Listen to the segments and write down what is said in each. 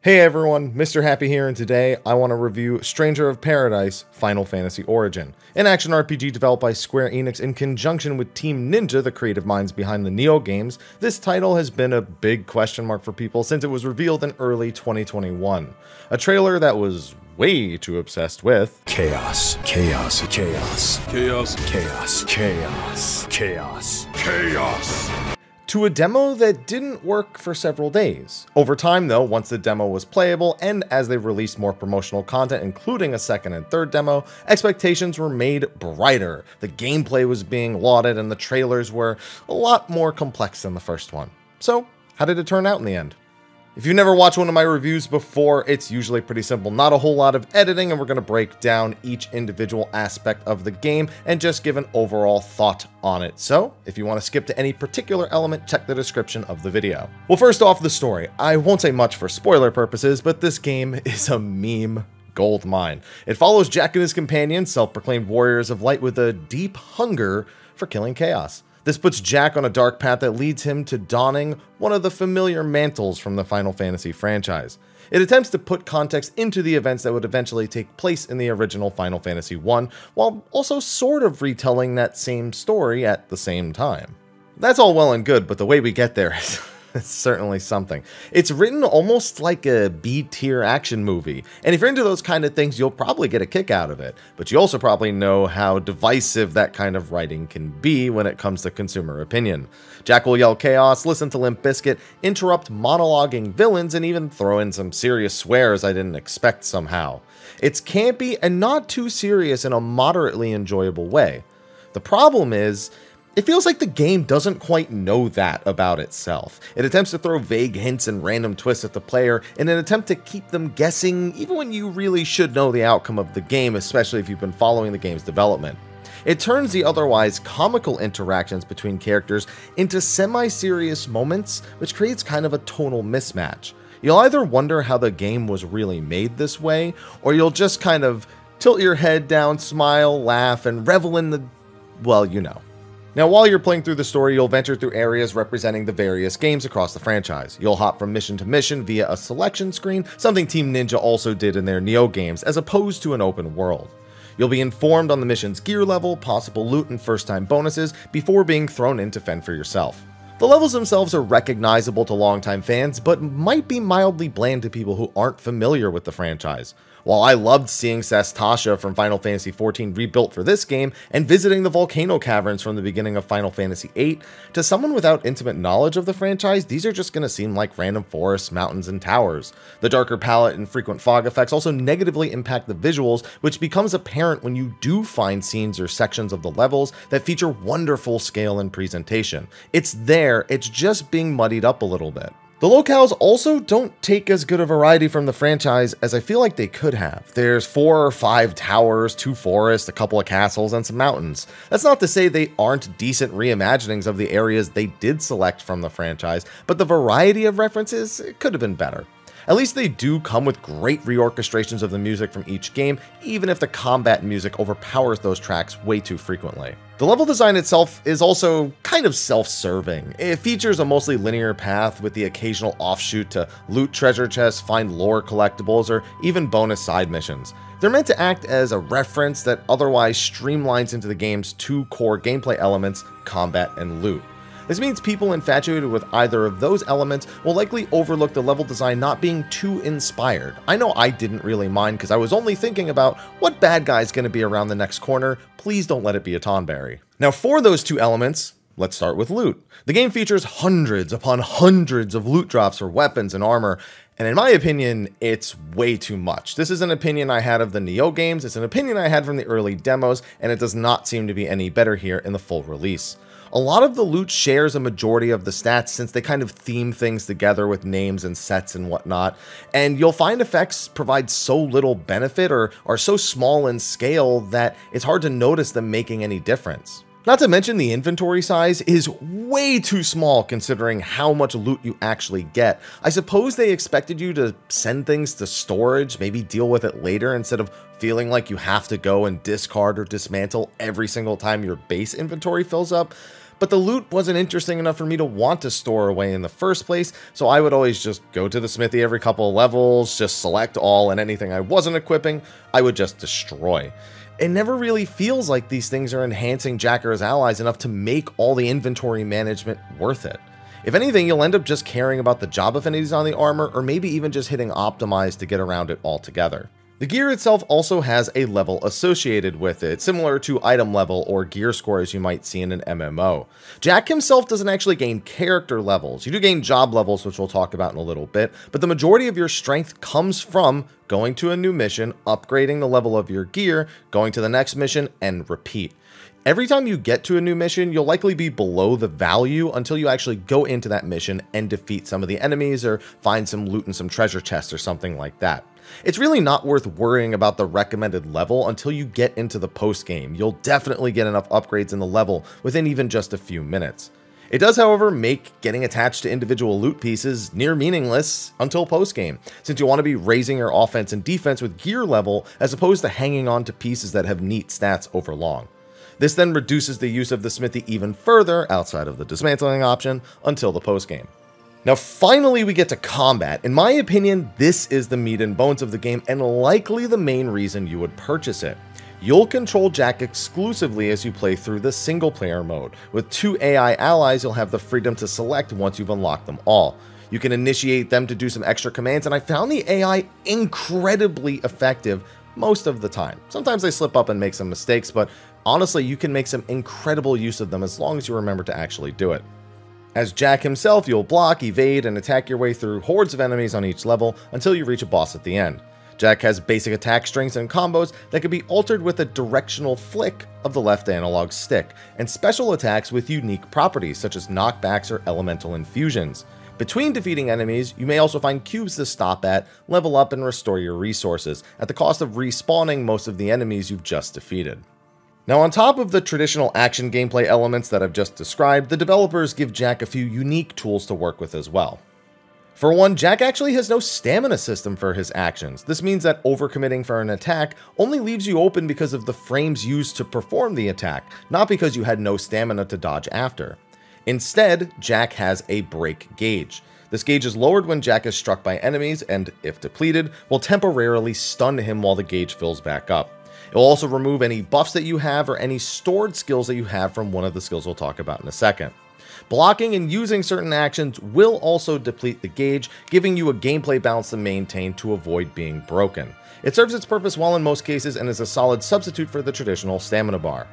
Hey everyone, Mr. Happy here, and today I want to review Stranger of Paradise Final Fantasy Origin, an action RPG developed by Square Enix in conjunction with Team Ninja, the creative minds behind the Nioh games. This title has been a big question mark for people since it was revealed in early 2021. A trailer that was way too obsessed with chaos, chaos, chaos, chaos, chaos, chaos, chaos, chaos, to a demo that didn't work for several days. Over time though, once the demo was playable and as they released more promotional content, including a second and third demo, expectations were made brighter. The gameplay was being lauded and the trailers were a lot more complex than the first one. So, how did it turn out in the end? If you've never watched one of my reviews before, it's usually pretty simple. Not a whole lot of editing, and we're going to break down each individual aspect of the game and just give an overall thought on it. So, if you want to skip to any particular element, check the description of the video. Well, first off, the story. I won't say much for spoiler purposes, but this game is a meme gold mine. It follows Jack and his companions, self-proclaimed warriors of light, with a deep hunger for killing chaos. This puts Jack on a dark path that leads him to donning one of the familiar mantles from the Final Fantasy franchise. It attempts to put context into the events that would eventually take place in the original Final Fantasy I, while also sort of retelling that same story at the same time. That's all well and good, but the way we get there is it's certainly something. It's written almost like a B-tier action movie, and if you're into those kind of things, you'll probably get a kick out of it, but you also probably know how divisive that kind of writing can be when it comes to consumer opinion. Jack will yell chaos, listen to Limp Bizkit, interrupt monologuing villains, and even throw in some serious swears I didn't expect somehow. It's campy and not too serious in a moderately enjoyable way. The problem is, it feels like the game doesn't quite know that about itself. It attempts to throw vague hints and random twists at the player in an attempt to keep them guessing, even when you really should know the outcome of the game, especially if you've been following the game's development. It turns the otherwise comical interactions between characters into semi-serious moments, which creates kind of a tonal mismatch. You'll either wonder how the game was really made this way, or you'll just kind of tilt your head down, smile, laugh, and revel in the, well, you know. Now, while you're playing through the story, you'll venture through areas representing the various games across the franchise. You'll hop from mission to mission via a selection screen, something Team Ninja also did in their Nioh games, as opposed to an open world. You'll be informed on the mission's gear level, possible loot, and first-time bonuses before being thrown in to fend for yourself. The levels themselves are recognizable to longtime fans, but might be mildly bland to people who aren't familiar with the franchise. While I loved seeing Sastasha from Final Fantasy XIV rebuilt for this game, and visiting the volcano caverns from the beginning of Final Fantasy VIII, to someone without intimate knowledge of the franchise, these are just going to seem like random forests, mountains, and towers. The darker palette and frequent fog effects also negatively impact the visuals, which becomes apparent when you do find scenes or sections of the levels that feature wonderful scale and presentation. It's there, it's just being muddied up a little bit. The locales also don't take as good a variety from the franchise as I feel like they could have. There's 4 or 5 towers, 2 forests, a couple of castles, and some mountains. That's not to say they aren't decent reimaginings of the areas they did select from the franchise, but the variety of references could have been better. At least they do come with great reorchestrations of the music from each game, even if the combat music overpowers those tracks way too frequently. The level design itself is also kind of self-serving. It features a mostly linear path with the occasional offshoot to loot treasure chests, find lore collectibles, or even bonus side missions. They're meant to act as a reference that otherwise streamlines into the game's 2 core gameplay elements, combat and loot. This means people infatuated with either of those elements will likely overlook the level design not being too inspired. I know I didn't really mind because I was only thinking about what bad guy's going to be around the next corner. Please don't let it be a Tonberry. Now for those 2 elements, let's start with loot. The game features hundreds upon hundreds of loot drops for weapons and armor, and in my opinion, it's way too much. This is an opinion I had of the Nioh games, it's an opinion I had from the early demos, and it does not seem to be any better here in the full release. A lot of the loot shares a majority of the stats since they kind of theme things together with names and sets and whatnot, and you'll find effects provide so little benefit or are so small in scale that it's hard to notice them making any difference. Not to mention the inventory size is way too small considering how much loot you actually get. I suppose they expected you to send things to storage, maybe deal with it later instead of feeling like you have to go and discard or dismantle every single time your base inventory fills up. but the loot wasn't interesting enough for me to want to store away in the first place, so I would always just go to the smithy every couple of levels, just select all, and anything I wasn't equipping, I would just destroy. It never really feels like these things are enhancing Jack or his allies enough to make all the inventory management worth it. If anything, you'll end up just caring about the job affinities on the armor, or maybe even just hitting optimize to get around it altogether. The gear itself also has a level associated with it, similar to item level or gear score as you might see in an MMO. Jack himself doesn't actually gain character levels. You do gain job levels, which we'll talk about in a little bit, but the majority of your strength comes from going to a new mission, upgrading the level of your gear, going to the next mission, and repeat. Every time you get to a new mission, you'll likely be below the value until you actually go into that mission and defeat some of the enemies or find some loot in some treasure chests or something like that. It's really not worth worrying about the recommended level until you get into the post game. You'll definitely get enough upgrades in the level within even just a few minutes. It does, however, make getting attached to individual loot pieces near meaningless until post game, since you want to be raising your offense and defense with gear level as opposed to hanging on to pieces that have neat stats over long. This then reduces the use of the smithy even further outside of the dismantling option until the post game. Now finally we get to combat. In my opinion, this is the meat and bones of the game and likely the main reason you would purchase it. You'll control Jack exclusively as you play through the single player mode. With 2 AI allies, you'll have the freedom to select once you've unlocked them all. You can initiate them to do some extra commands, and I found the AI incredibly effective most of the time. Sometimes they slip up and make some mistakes, but honestly you can make some incredible use of them as long as you remember to actually do it. As Jack himself, you'll block, evade, and attack your way through hordes of enemies on each level until you reach a boss at the end. Jack has basic attack strings and combos that can be altered with a directional flick of the left analog stick, and special attacks with unique properties such as knockbacks or elemental infusions. Between defeating enemies, you may also find cubes to stop at, level up, and restore your resources, at the cost of respawning most of the enemies you've just defeated. Now on top of the traditional action gameplay elements that I've just described, the developers give Jack a few unique tools to work with as well. For one, Jack actually has no stamina system for his actions. This means that overcommitting for an attack only leaves you open because of the frames used to perform the attack, not because you had no stamina to dodge after. Instead, Jack has a break gauge. This gauge is lowered when Jack is struck by enemies and, if depleted, will temporarily stun him while the gauge fills back up. It will also remove any buffs that you have or any stored skills that you have from one of the skills we'll talk about in a second. Blocking and using certain actions will also deplete the gauge, giving you a gameplay balance to maintain to avoid being broken. It serves its purpose well in most cases and is a solid substitute for the traditional stamina bar.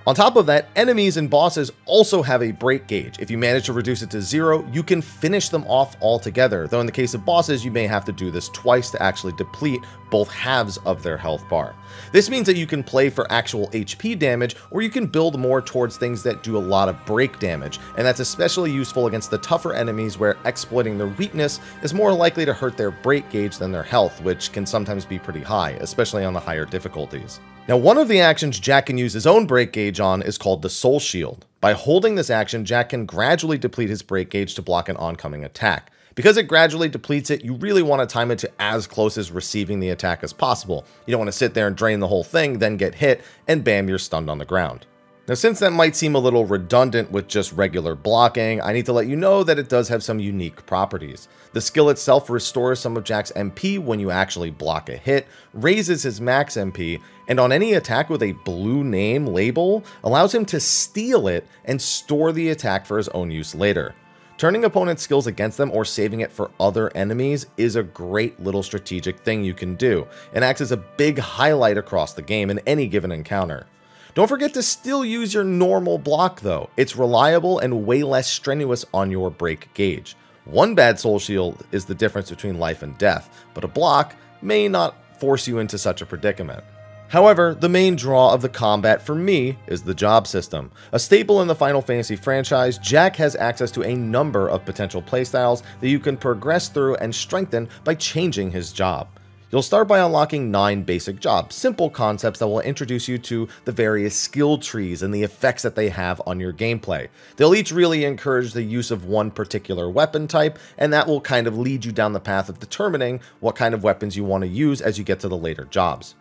On top of that, enemies and bosses also have a break gauge. If you manage to reduce it to 0, you can finish them off altogether, though in the case of bosses, you may have to do this twice to actually deplete both halves of their health bar. This means that you can play for actual HP damage, or you can build more towards things that do a lot of break damage, and that's especially useful against the tougher enemies where exploiting their weakness is more likely to hurt their break gauge than their health, which can sometimes be pretty high, especially on the higher difficulties. Now, one of the actions Jack can use his own break gauge on is called the Soul Shield. By holding this action, Jack can gradually deplete his break gauge to block an oncoming attack. Because it gradually depletes it, you really want to time it to as close as receiving the attack as possible. You don't want to sit there and drain the whole thing, then get hit, and bam, you're stunned on the ground. Now, since that might seem a little redundant with just regular blocking, I need to let you know that it does have some unique properties. The skill itself restores some of Jack's MP when you actually block a hit, raises his max MP, and on any attack with a blue name label, allows him to steal it and store the attack for his own use later. Turning opponents' skills against them or saving it for other enemies is a great little strategic thing you can do, and acts as a big highlight across the game in any given encounter. Don't forget to still use your normal block though. It's reliable and way less strenuous on your break gauge. One bad soul shield is the difference between life and death, but a block may not force you into such a predicament. However, the main draw of the combat for me is the job system. A staple in the Final Fantasy franchise, Jack has access to a number of potential playstyles that you can progress through and strengthen by changing his job. You'll start by unlocking 9 basic jobs, simple concepts that will introduce you to the various skill trees and the effects that they have on your gameplay. They'll each really encourage the use of one particular weapon type, and that will kind of lead you down the path of determining what kind of weapons you want to use as you get to the later jobs.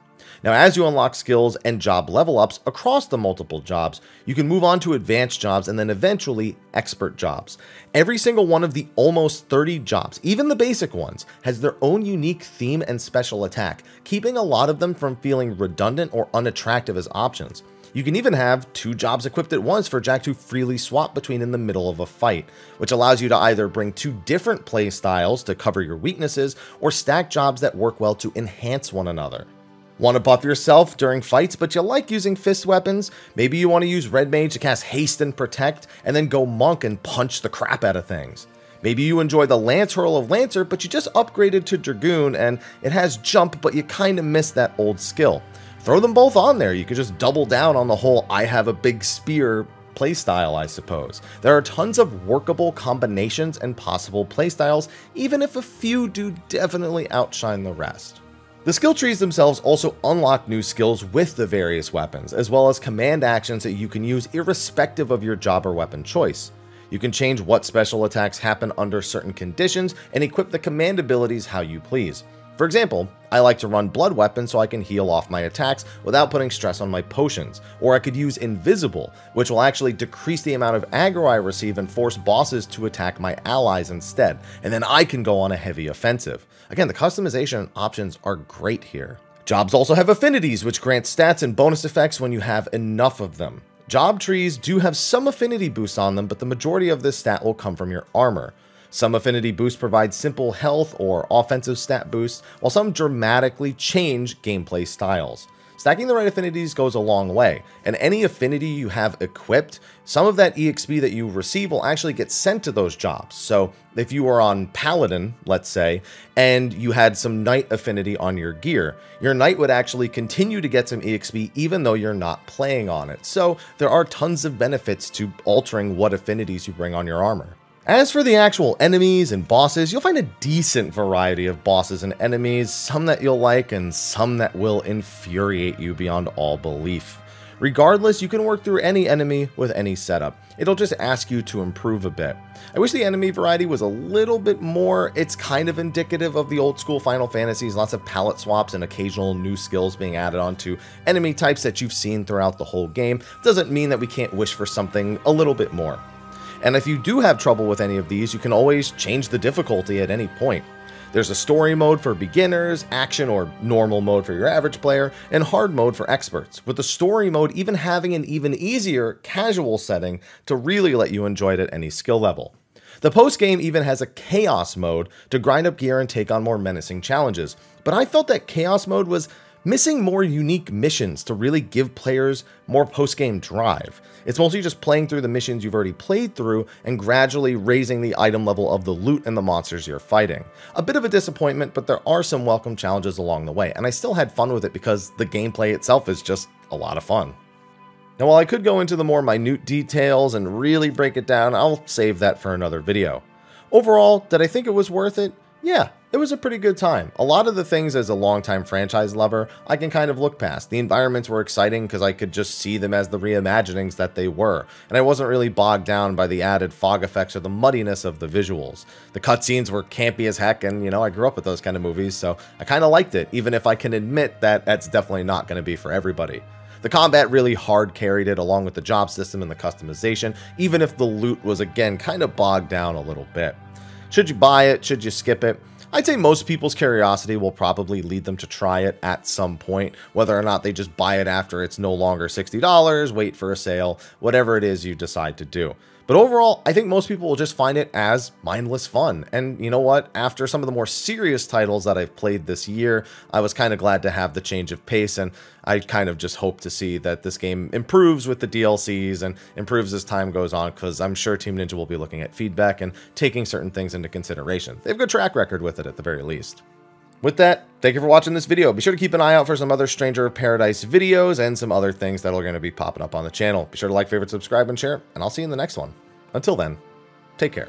Now, as you unlock skills and job level ups across the multiple jobs, you can move on to advanced jobs and then eventually expert jobs. Every single one of the almost 30 jobs, even the basic ones, has their own unique theme and special attack, keeping a lot of them from feeling redundant or unattractive as options. You can even have 2 jobs equipped at once for Jack to freely swap between in the middle of a fight, which allows you to either bring 2 different play styles to cover your weaknesses or stack jobs that work well to enhance one another. Want to buff yourself during fights, but you like using fist weapons? Maybe you want to use Red Mage to cast Haste and Protect, and then go Monk and punch the crap out of things. Maybe you enjoy the Lance Hurl of Lancer, but you just upgraded to Dragoon, and it has jump, but you kinda miss that old skill. Throw them both on there. You could just double down on the whole I have a big spear playstyle, I suppose. There are tons of workable combinations and possible playstyles, even if a few do definitely outshine the rest. The skill trees themselves also unlock new skills with the various weapons, as well as command actions that you can use irrespective of your job or weapon choice. You can change what special attacks happen under certain conditions and equip the command abilities how you please. For example, I like to run blood weapons so I can heal off my attacks without putting stress on my potions, or I could use Invisible, which will actually decrease the amount of aggro I receive and force bosses to attack my allies instead, and then I can go on a heavy offensive. Again, the customization options are great here. Jobs also have affinities, which grant stats and bonus effects when you have enough of them. Job trees do have some affinity boosts on them, but the majority of this stat will come from your armor. Some affinity boosts provide simple health or offensive stat boosts, while some dramatically change gameplay styles. Stacking the right affinities goes a long way, and any affinity you have equipped, some of that EXP that you receive will actually get sent to those jobs. So if you were on Paladin, let's say, and you had some Knight affinity on your gear, your Knight would actually continue to get some EXP even though you're not playing on it. So there are tons of benefits to altering what affinities you bring on your armor. As for the actual enemies and bosses, you'll find a decent variety of bosses and enemies, some that you'll like and some that will infuriate you beyond all belief. Regardless, you can work through any enemy with any setup. It'll just ask you to improve a bit. I wish the enemy variety was a little bit more. It's kind of indicative of the old school Final Fantasies, lots of palette swaps and occasional new skills being added onto enemy types that you've seen throughout the whole game. Doesn't mean that we can't wish for something a little bit more. And if you do have trouble with any of these, you can always change the difficulty at any point. There's a story mode for beginners, action or normal mode for your average player, and hard mode for experts, with the story mode even having an even easier casual setting to really let you enjoy it at any skill level. The post-game even has a chaos mode to grind up gear and take on more menacing challenges, but I felt that chaos mode was missing more unique missions to really give players more post-game drive. It's mostly just playing through the missions you've already played through and gradually raising the item level of the loot and the monsters you're fighting. A bit of a disappointment, but there are some welcome challenges along the way, and I still had fun with it because the gameplay itself is just a lot of fun. Now, while I could go into the more minute details and really break it down, I'll save that for another video. Overall, did I think it was worth it? Yeah, it was a pretty good time. A lot of the things as a longtime franchise lover, I can kind of look past. The environments were exciting because I could just see them as the reimaginings that they were, and I wasn't really bogged down by the added fog effects or the muddiness of the visuals. The cutscenes were campy as heck, and you know, I grew up with those kind of movies, so I kind of liked it, even if I can admit that that's definitely not going to be for everybody. The combat really hard carried it along with the job system and the customization, even if the loot was again kind of bogged down a little bit. Should you buy it? Should you skip it? I'd say most people's curiosity will probably lead them to try it at some point, whether or not they just buy it after it's no longer $60, wait for a sale, whatever it is you decide to do. But overall, I think most people will just find it as mindless fun. And you know what? After some of the more serious titles that I've played this year, I was kind of glad to have the change of pace, and I kind of just hope to see that this game improves with the DLCs and improves as time goes on, because I'm sure Team Ninja will be looking at feedback and taking certain things into consideration. They have a good track record with it at the very least. With that, thank you for watching this video. Be sure to keep an eye out for some other Stranger of Paradise videos and some other things that are going to be popping up on the channel. Be sure to like, favorite, subscribe, and share, and I'll see you in the next one. Until then, take care.